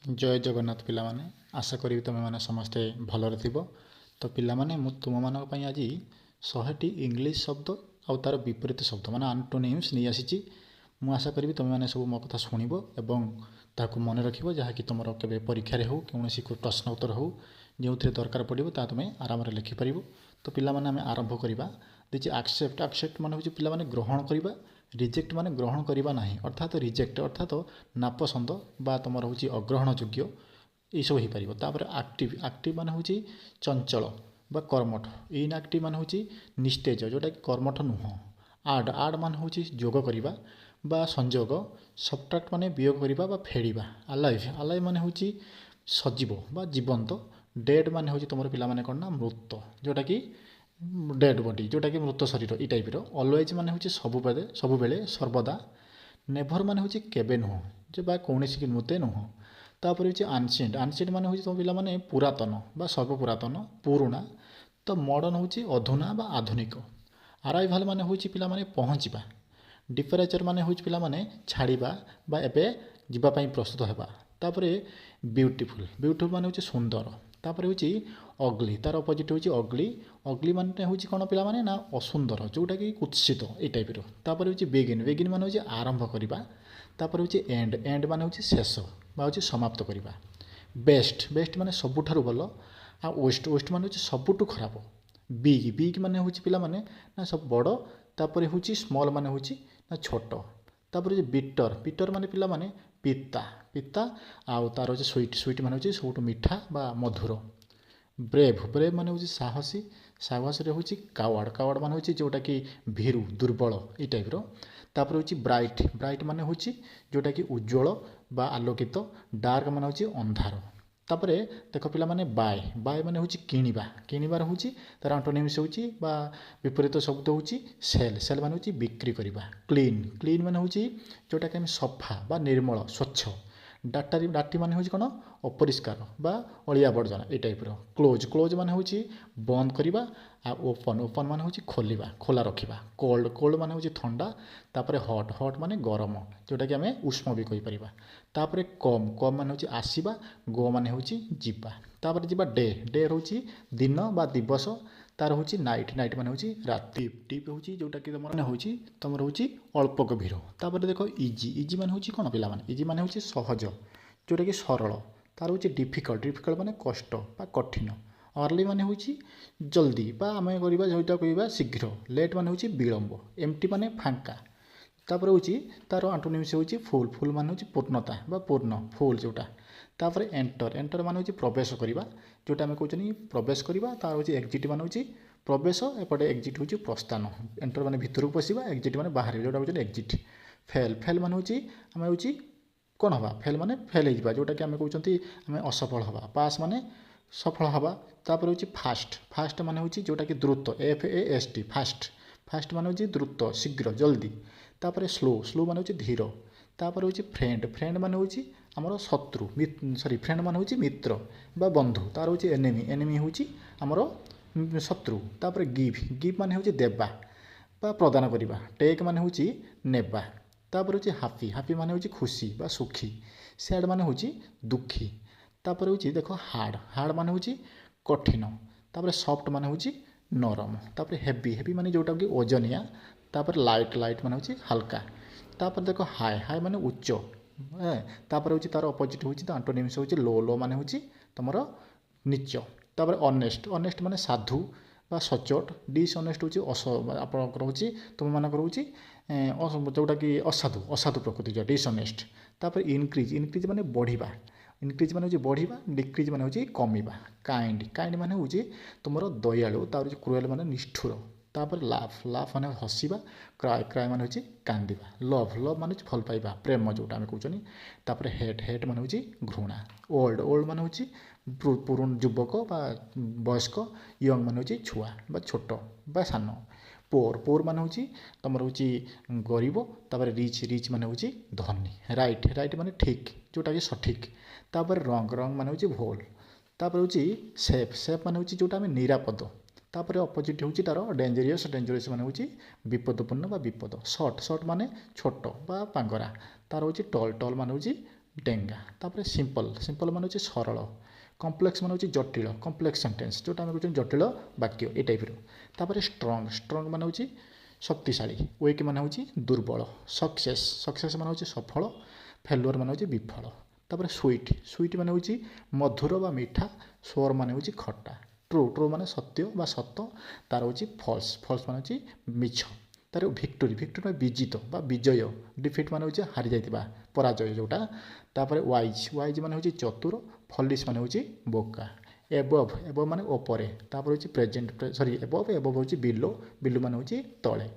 जय जगन्नाथ पिलामाने आशा करी तुम मैंने समस्ते भलरे थिबो। तो पिलामाने मु तुम मानक पई आज 100टी इंग्लिश शब्द आउ तार विपरीत शब्द माने एंटोनिम्स नहीं आसीची। मु आशा करी तुम मैंने सब मो कथा शुणिबो एवं ताकू मन रखिबो जहाँकि तुमर केबे परीक्षा हो कौनसी प्रश्न उत्तर हो जो दरकार पड़ो ता तुम आराम लिखिपर। तो पिलामाने आमे आरंभ करवा देखिए एक्सेप्ट एक्सेप्ट मान हूँ पिलामाने ग्रहण करवा रिजेक्ट माने ग्रहण करवा ना अर्थात रिजेक्ट अर्थात नापसंद बा तुम हूँ अग्रहण योग्य यू हो पार। आक्टिव आक्टिव मान हूँ चंचल बा कर्मठ इनआक्टिव मान हूँ निस्तेज जोटा कि कर्मठ नुह। आड आड मान हूँ जोग करवा बा संजोग सबट्राक्ट माने वियोग करवा बा फेड़ा। आलाइव आलाइव मान हूँ सजीव बा जीवंत। डेड मान हूँ तुम पिला कौन ना मृत जोटा कि डेड बॉडी जोटा कि मृत शरीर ई टाइप ऑलवेज मान हूँ सबु बेले सर्वदा। नेभर मान हूँ केबे नुह जे बा कौन की मृते नुह। तापर हूँ आनसिएंट आनसिएंट मान हूँ तुम पिला पुरातन बा सर्वपुरातन पुरुणा। तो मॉडर्न हूँ अधुना बा आधुनिक। अराइवल मान हूँ पिला पहुँचवा। डिपरेचर मान हूँ पिला छाड़ा बा एबे जीवाई प्रस्तुत होगा। तापर ब्यूटीफुल ब्यूटीफुल मान हूँ सुंदर। तापर हूँ अग्ली तार अपोजिट हूँ अग्ली अग्ली मान हूँ कौन पिला ना असुंदर जोटा कि कुत्सित ये टाइप। तापर हूँ बिगिन बिगिन मान हूँ आरंभ करवा। तापर हूँ एंड एंड मान हूँ शेष बा हूँ समाप्त करवा। बेस्ट बेस्ट मान सबुठारु भल आ वेस्ट वेस्ट मान हूँ सबुठु खराब। बिग बिग मान हूँ पिला ना सब बड़। तापर हूँ स्मॉल मान हूँ ना छोट। तापर बिटर बिटर मान पिला पिता पिता आउ तार हूँ स्वीट स्वीट मान हूँ सब मिठा बा मधुर। ब्रेव ब्रेव मान हूँ साहसी साहस हूँ कावाड़ कावाड़ मान हूँ जोटा कि भीरु दुर्बल ये टाइप। तापर हूँ ब्राइट ब्राइट मान हूँ जोटा कि उज्जवल बा आलोकित। डार्क मान हूँ अंधार। तापर देख पिला माने बाय बाय मान हूँ किणवा किणवार हूँ तार एंटोनिम्स हूँ बा विपरीत शब्द हूँ सेल सेल मान हूँ बिक्री करवा। क्लीन क्लीन मान हूँ जोटा कि सफा बा निर्मल स्वच्छ। डाटा डाटी मान हूँ कौन अपरिष्कार बा अलिया आवर्जना ये टाइप। क्लोज क्लोज मान हूँ बंद करवा। आ ओपन ओपन मान हूँ खोलिबा खोला रखा। कोल्ड कोल्ड मान हूँ ठंडा। तापर हट हट मान गरम जोटा कि आम उष्म भी कहीपर। तापर कम कम मान हूँ आसवा गो मान हूँ जीवा। तापर जीवा डे डे हूँ दिन बा दिवस। तार हूँ नाइट नाइट मान हूँ राति। टीप हूँ जोटा कि तुम हूँ तुम हूँ अल्प गभीर। तापर देख इजी इजी मान हूँ कौन पिला इजी मान हूँ सहज जोटा कि सरल। तार हूँ डिफिकल्ट डिफिकल्ट मान कष्ट बा कठिन। अर्ली मान हूँ जल्दी बा आम करवा जोटा कह शीघ्र। लेट मान हूँ विलम्ब। एमटी मान फांका। तापर हूँ तार एंटोनिम्स हूँ फुल फुल मान हूँ पूर्णता बा पूर्ण फुल जोटा। तापर एंटर एंटर मान हूँ प्रवेश करवा जोटा आम कहते प्रवेश करवा। तार हूँ एक्जिट मान हूँ प्रवेश एपटे एक्जिट हूँ प्रस्थान। एंटर मान भितर को पशिवा एक्जिट मान बाहर जोटा कहते एक्जिट। फेल फेल मान हूँ आम हूँ कौन हवा फेल माने फेल हो जोटा कि आम कहते आम असफल हवा। पास माने सफल हवा। तापर हूँ फास्ट फास्ट मान हूँ जोटा कि द्रुत FAST फास्ट फास्ट मान हूँ द्रुत शीघ्र जल्दी। तापर स्लो स्लो मान हूँ धीर। तापर हूँ फ्रेंड फ्रेंड मान हूँ आमर शत्रु सॉरी फ्रेंड मान हूँ मित्र बा बंधु। तार हूँ एनिमी एनिमी हूँ आमर शत्रु। तापर गिव गिव मान हूँ देवा बा प्रदान करवा। टेक मान हूँ नेबा। तापर हूँ हापी हापी मान हूँ खुशी बा सुखी। सैड मान हूँ दुखी। तापर हूँ देख हार्ड हार्ड मान हूँ कठिन। तापर सॉफ्ट मान हूँ नरम। तापर हेवी हेवी मान जोटा कि ओजनिया। तापर लाइट लाइट मान हूँ हल्का। तापर देख हाई हाई मान उच्च। तापर हूँ तार अपोजिट हूँ तो एंटोनिम्स हूँ लो लो मान हूँ तुम नीच। तापर ऑनेस्ट ऑनेस्ट मान साधु बा सचोट। डिसऑनेस्ट हूँ आपंकर हूँ तुम मानकर हूँ जोटा कि असाधु असाधु प्रकृति जो डिसऑनेस्ट। तापर इनक्रिज इनक्रिज मान बढ़िया इनक्रिज मान हूँ बढ़िया। डिक्रिज मान हूँ कमिवा। काइंड काइंड मान हूँ तुम दयालु। तापर क्रुएल मान निष्ठुर। तापर लाफ लाफ मान हसवा। क्राए क्राए मान हूँ कांदिवा। लव लव मान भल पाइबा प्रेम जोटा आम कहते। तापर हेट हेट मान हूँ घृणा। ओल्ड ओल्ड मान हूँ पुरुण युवक बा वयस्क। यंग मान हूँ छुआ बा छोट बा सान। पोर पोर मान हूँ तुम हूँ गरीब। तापर रिच रिच मान हूँ धनी। राइट राइट मान ठीक जोटा कि सठिक। तापर रंग रंग मान हूँ भोल। तापर हूँ सेफ सेफ मान हूँ जोटा आम निरापद। तापर अपोजिट हूँ तार डेंजरियस डेंजरियस मान हूँ विपदपूर्ण बा विपद। सर्ट सर्ट मान छोट बा पांगरा। तार हूँ टल टल मान हूँ डेंगा तापर सिंपल सिंपल मान होची सरल कॉम्प्लेक्स मान होची जटिल कॉम्प्लेक्स सेंटेंस जोटा हम कहते जटिल वाक्य ए टाइप रो तापर स्ट्रांग स्ट्रांग मान होची शक्तिशाली वीक मान होची दुर्बल सक्सेस सक्सेस मान होची सफल फेलुअर मान होची विफल तापर स्वीट स्वीट मान होची मधुर बा मीठा सोर मान होची खट्टा ट्रू ट्रू मान सत्य बा सत तार होची फॉल्स फॉल्स मान होची मिछ तार विक्टोरी विक्टोरी मान विजित बा विजय डिफिट मान होची हारि जाइतिबा पराजय जोटा तापर वाइज वाइज मान होची चतुर फॉलिश मान होची बोका एबव एबव मान ओपरे तापर होची प्रेजेंट सॉरी एबव एबव होची बिलो बिलो मान होची तळे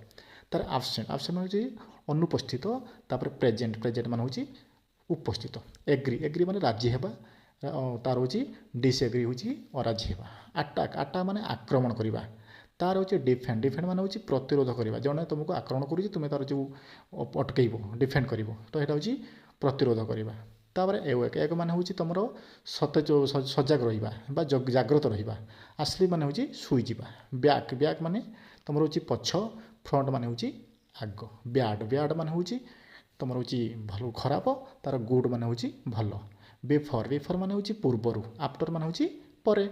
तार आब्सेंट आब्सेंट मान होची अनुपस्थित तापर प्रेजेंट प्रेजेंट मान होची उपस्थित एग्री एग्री मान राजी हेबा तार होची डिसएग्री होची अराजी हेबा अटैक अटैक मान आक्रमण करबा तार होची डिफेंड डिफेंड मान होची प्रतिरोध करबा जने तुमको आक्रमण करूची तुमे तार जो अटकेइबो डिफेंड करिवो तो एटा होची प्रतिरोध करबा तापर एवेक एक मान होची तमरो सतेज सजग रहिबा बा जागृत रहिबा असली मान होची सुई जिबा बैक बैक माने तमरो होची पछ फ्रंट मान होची आग बैड बैड मान होची तमरो होची भलो खराब तार गुड मान होची भलो बिफोर बिफोर मान होची पूर्वरु आफ्टर मान होची परे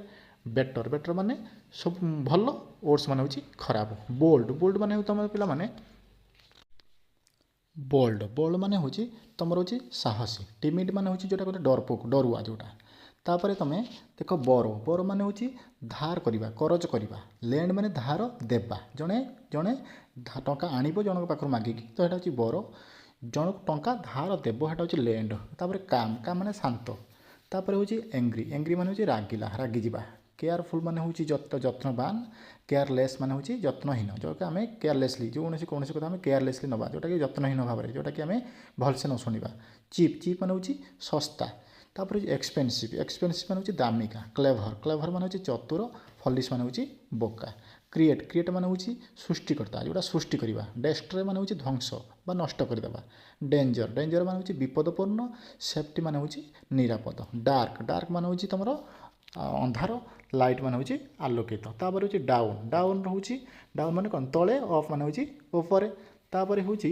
बेटर बेटर माने सब भलो वर्ड्स मान होची खराब बोल्ड बोल्ड माने तम पिला माने बोल्ड बोल्ड माने होची तमर होची साहसी टिमिड माने होची जोटा गोटे डरपोक डरुआ जोटा तापर तमे देख बोरो बोरो माने होची धार करिबा करज करिबा लैंड माने धार देबा जणे जणे टंका आनिबो जनक पाखर मागिकी तो हेटा होची बोरो जनक टंका धार देबो हेटा होची लैंड तापर काम काम माने शांत तापर होची एंग्री एंग्री माने होची रागिला रागी जिबा केयरफुल माने होची जत्नवान केयरलेस माने होची जत्नहीन जोटा आम केयरलेसली जो कौन कथा आम केयरलेसली नवा जोटा कि जत्नहीन भाव में जोटा कि आम भलसे न शुणा चीप चीप मान होची सस्ता तापर एक्सपेनसिव एक्सपेनसिव मान होची दामिका क्लेभर क्लेभर मान होची चतुर फलिश मान होची बोका क्रिएट क्रिएट मान होची सृष्टिकर्ता जोटा सृष्टि करवा डेस्ट्रॉय मान होची ध्वंस बा नष्ट करदेवा डेंजर डेंजर मान होची विपदपूर्ण सेफ्टी मान होची निरापद डार्क डार्क मान होची तमरो अंधार लाइट मान होची आलोकित तापर होची डाउन डाउन होची डाउन माने कोन तळे अफ मान होची ऊपर तापर होची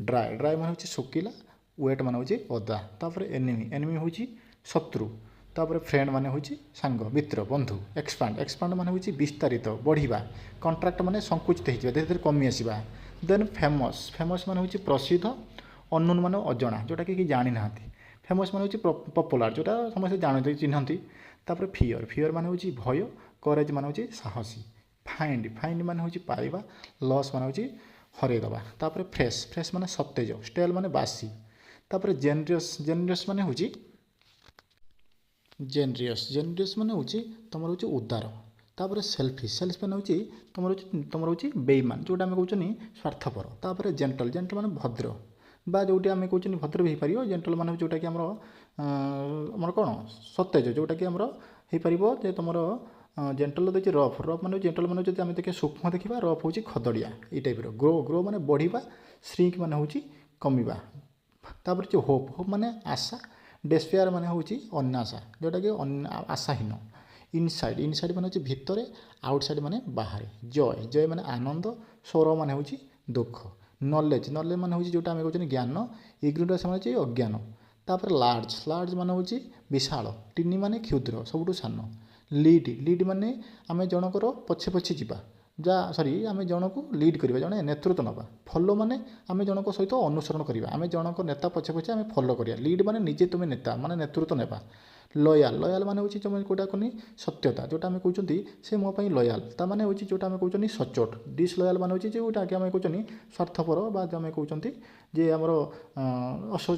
ड्राई ड्राई मान होची सुकिला वेट मान होची ओदा तापर एनिमी एनिमी होची शत्रु तापर फ्रेंड माने होची सांग मित्र बंधु एक्सपांड एक्सपांड माने होची विस्तारित बढ़िबा कॉन्ट्रैक्ट माने संकुचित हेजिबा धीरे धीरे कमी आसीबा देन फेमस फेमस माने होची प्रसिद्ध अननोन माने अजणा जोटा कि जानि नाहंती फेमस माने होची पॉपुलर जोटा समस्त जानते चिन्हंती तापर फियर फियर माने होची भय करेज माने होची साहसी फाइंड फाइंड माने होची पाइबा लॉस माने होची हरेदबा तापर फ्रेश फ्रेश माने सतेज स्टेल माने बासी तापर जेनरियस जेनरियस माने होची जेनरियस जेनरियस माने होची तमर होची उदार तापर सेल्फिश सेल्फिश माने होची तमर होची बेईमान जोटा हम कहउचनी स्वार्थपर तापर जेंटल जेंटल माने भद्र बा जोटी आम कहते भद्र भी हो जेंटल मान जोटा कि आमर कौन सतेज जोटा कि आमर हो पार तुम जेंटल देखिए रफ रफ मान जेंटल मान जो आम देखिए सूक्ष्म देखा रफ हूँ खदड़िया ये टाइप ग्रो ग्रो माने बढ़िया श्रिंक मान हूँ कमिबा तापर जो होप होप माने आशा डेस्पेयर माने हूँ अनाशा जोटा कि आशाहीन इनसाइड इनसाइड माने हूँ भितर आउटसाइड माने बाहर जय जय माने आनंद स्वर माने हूँ दुख नॉलेज नॉलेज मान हूँ जोटा आम कहते ज्ञान इग्नोरेंस मान अज्ञान तापर लार्ज लार्ज मान हूँ विशाल टिनी माने क्षुद्र सबुठ सान लीड लीड माने आम जनकर पछे पछे जावा जा सॉरी आम जन को लीड करवा जड़े नेतृत्व नवा फॉलो माने आम जनक सहित अनुसरण करवा आम जनक नेता पछे पछे आम फॉलो करिया लीड माने निजे तुम नेता माने नेतृत्व नेबा लयाल लयाल माने होची तुम कोटा कोनी सत्यता जोटा आम कहते से मो पई लयाल ता माने होची जोटा आम कहते सचोट डिसलयाल माने होची जोटा कि आम कहते स्वार्थपर बा आम कहते जे आमर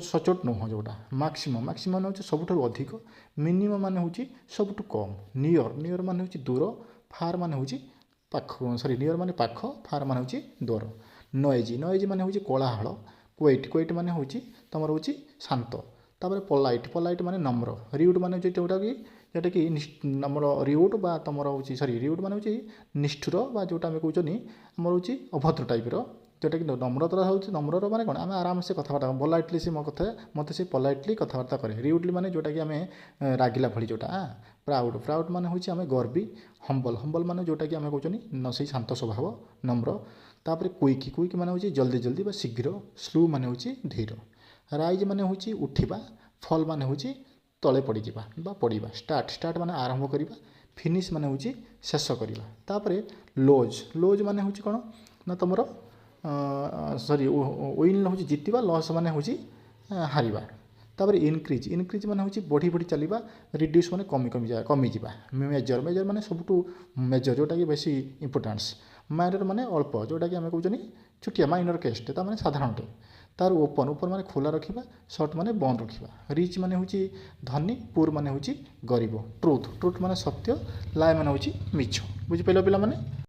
सचोट नुह जोटा मैक्सिमम मैक्सिमम होची सबुठ अधिक मिनिमम माने होची सबुठ कम नियर नियर माने होची दूर फार माने होची पाख सॉरी नियर माने पाख फार माने होची दूर नॉइजी नॉइजी माने होची कोलाहल क्वेट क्वेट माने होची तमर होची शांत तापर पोलाइट पोलाइट माने नम्र रिउड माने जोटा कि नम्र रिउड बा तमर होची सॉरी रिउड माने होची निष्ठुर बा जोटा आम कहते आमर होची अभद्र टाइपर जोटा कि नम्रता होची नम्र माने कौन आम आराम से कथबार्ता पोलाइटली से मो कथा मत से पोलाइटली कथबार्ता करे रिउडली माने जोटा कि आम रागिला भली जोटा प्राउड प्राउड माने होची आम गर्वी हम्बल हम्बल माने जोटा कि आम कहते न से शांत स्वभाव नम्र तापर क्विक क्विक माने होची जल्दी जल्दी बा शीघ्र स्लो माने होची धीर राइज माने होची उठिबा ଫଲ୍ ମାନେ ହେଉଛି ତଳେ ପଡ଼ିଯିବା ବା ପଡ଼ିବା। ଷ୍ଟାର୍ଟ ମାନେ ଆରମ୍ଭ କରିବା, ଫିନିଶ୍ ମାନେ ହେଉଛି ଶେଷ କରିବା। ତାପରେ ଲୋଜ୍ ମାନେ ହେଉଛି କ'ଣ ନା ତୁମର ୱିନ୍ ହେଉଛି ଜିତିବା, ଲସ୍ ମାନେ ହେଉଛି ହାରିବା। ତାପରେ ଇନକ୍ରିଜ୍ ମାନେ ହେଉଛି ବଢ଼ି ଚାଲିବା, ରିଡ୍ୟୁସ୍ ମାନେ କମିଯିବା। ମେଜର୍ ମାନେ ସବୁଠୁ ମେଜର୍ ଯେଉଁଟାକି ବେଶୀ ଇମ୍ପୋର୍ଟାନ୍ସ। ମାଇନର୍ ମାନେ ଅଳ୍ପ, ଯେଉଁଟାକି ଆମେ କହୁଛନ୍ତି ଛୋଟିଆ ମାଇନର୍ କେସ୍ଟେ, ତା ମାନେ ସାଧାରଣଟେ। ତାର ଓପନ୍ ମାନେ ଖୋଲା ରଖିବା, ସର୍ଟ ମାନେ ବନ୍ଦ ରଖିବା। ରିଚ୍ ମାନେ ହେଉଛି ଧନୀ, ପୁଅର୍ ମାନେ ହେଉଛି ଗରିବ। ଟ୍ରୁଥ୍ ମାନେ ସତ୍ୟ, ଲାଏ ମାନେ ହେଉଛି ମିଛ। ବୁଝିପାରିଲ ପିଲାମାନେ?